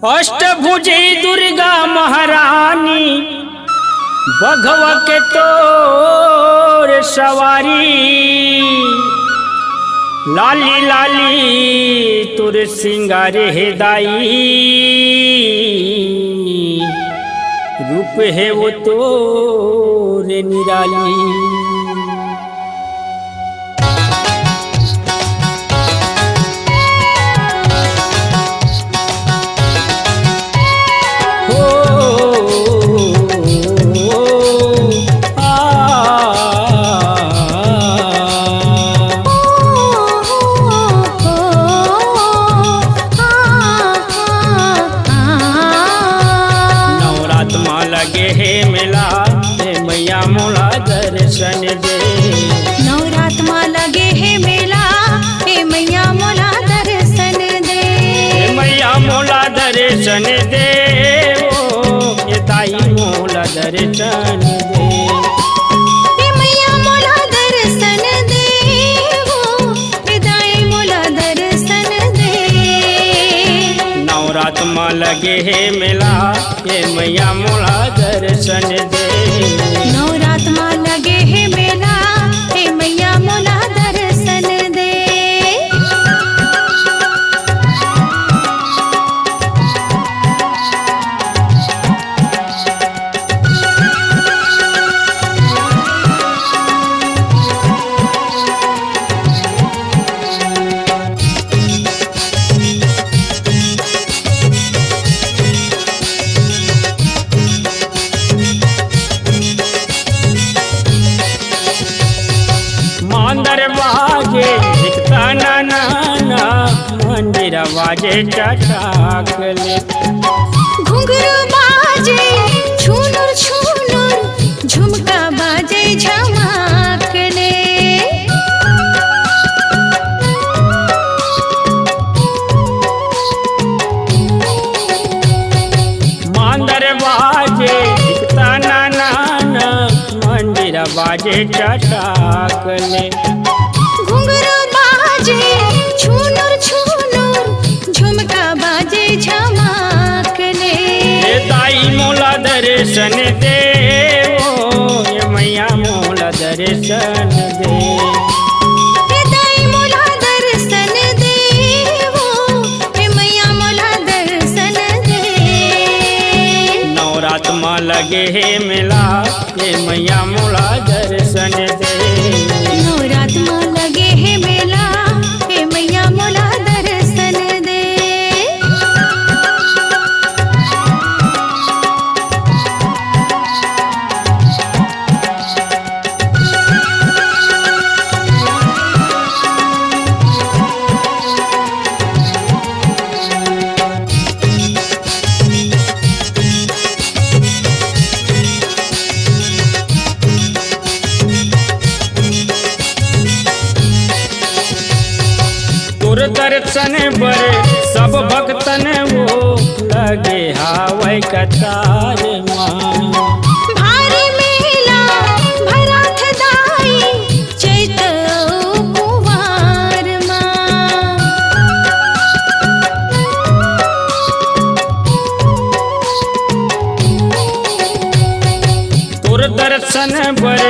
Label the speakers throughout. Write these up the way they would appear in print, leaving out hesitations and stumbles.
Speaker 1: अष्टभुजी दुर्गा महारानी बघवा के तोर सवारी, लाली लाली तुर सिंगार है दाई, रूप है वो तोर निराली। लगे हे मेला हे मैया मोला दर्शन दे,
Speaker 2: नवरात माँ लगे हे मेला हे मैया मोला दर्शन दे,
Speaker 1: हे मैया मोला दर्शन दे, ओ ये ताई मोला दर्शन दे,
Speaker 2: हे मैया मोला दर्शन दे, ओ ये ताई मोला दर्शन दे।
Speaker 1: नवरात माँ लगे हे मेला हे मैया मोला दर्शन दे,
Speaker 2: नवरात माँ लगे हे मेला हे मैया मोला दर्शन दे।
Speaker 1: दरवाजे ताना नाना मंदिर बाजे चटाकले,
Speaker 2: घुंघरू बाजे छूनुर छूनुर, झुमका बाजे झमाकले,
Speaker 1: मांदर बाजे ताना नाना मंदिर बाजे चटाकले,
Speaker 2: घुंघरू बाजे छूनुर छूनुर, झुमका बाजे झमाकले।
Speaker 1: हे ताई मोला दर्शन दे, ओ ये मैया मोला दर्शन दे,
Speaker 2: हे ताई मोला दर्शन दे, ओ हे मैया मोला दर्शन दे।
Speaker 1: नवरात माँ लगे हे मेला हे मैया मोला दर्शन दे,
Speaker 2: नवरात माँ लगे हे मेला हे मैया मोला दर्शन दे।
Speaker 1: दर्शन बर सब भक्तन वो लगे हावै कतार माँ,
Speaker 2: भारी मेला भरात दाई चैत कुवार माँ,
Speaker 1: तोर दर्शन बर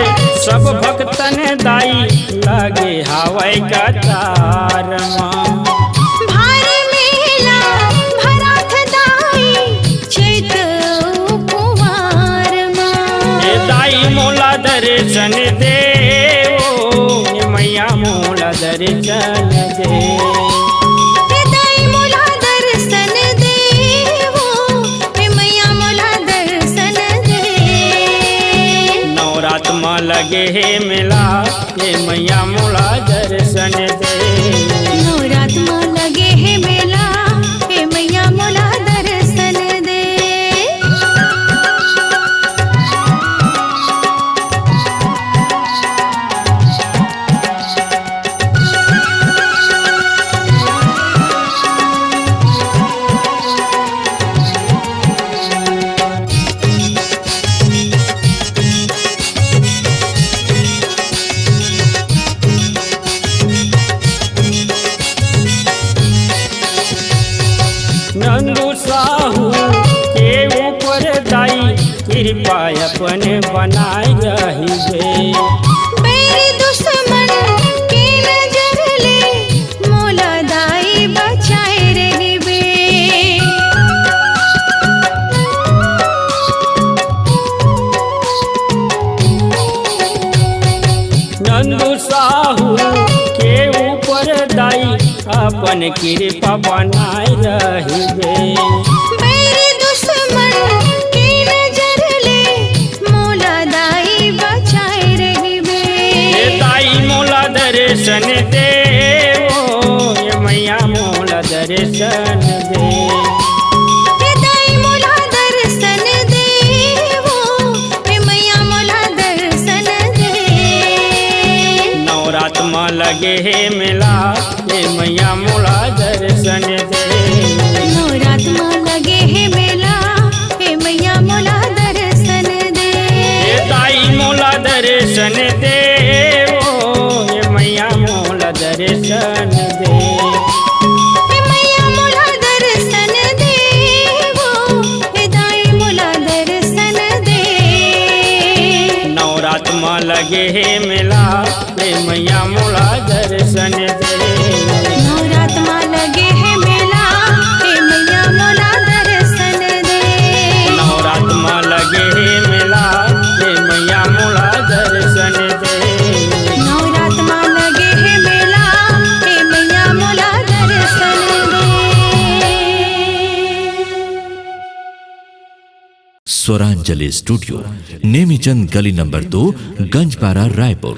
Speaker 1: सब भक्तन दाई लगे हावै कतार माँ,
Speaker 2: भारी मेला भरात दाई चैत कुवार माँ।
Speaker 1: हे दाई मोला दर्शन दे, ओ ये मैया मोला दर्शन दे,
Speaker 2: हे दाई मोला दर्शन दे, ओ हे मैया मोला दर्शन दे।
Speaker 1: नवरात माँ लगे हे मेला हे मैया मोला दर्शन दे,
Speaker 2: नवरात माँ लगे हे मेला हे मैया मोला दर्शन दे।
Speaker 1: कृपा अपन बनाए रहिबे।
Speaker 2: बैरी दुश्मन के नजर ले मोला दाई बचाए रहिबे।
Speaker 1: नंदू साहू के ऊपर दाई अपन कृपा बनाए रहिबे।
Speaker 2: बैरी दुश्मन के नजर ले मोला दाई बचाए रहिबे।
Speaker 1: ये दाई मोला दर्शन दे ये मैया मोला दर्शन दे।
Speaker 2: हे दाई मोला दर्शन देवो, हे मैया मोला दर्शन दे।
Speaker 1: नवरात में लगे हे मेला ये मैया मोला दर्शन दे।
Speaker 2: नवरात में लगे हे मेला, हे मैया मोला दर्शन दे।
Speaker 1: ये दाई मोला दर्शन दे ये मैया मोला दर्शन दे।
Speaker 2: हे मैया मोला दर्शन देवो, हे दाई मोला दर्शन दे।
Speaker 1: नवरात में लगे हे मेला ये मैया मोला दर्शन दे।
Speaker 2: नवरात में लगे हे मेला, हे मैया मोला दर्शन दे।
Speaker 1: नवरात में लगे हे मेला ये मैया मोला दर्शन दे।
Speaker 2: नवरात में लगे हे मेला, हे मैया मोला दर्शन दे।
Speaker 3: स्वरांजलि स्टूडियो, नेमीचंद गली नंबर 2, गंजपारा, रायपुर।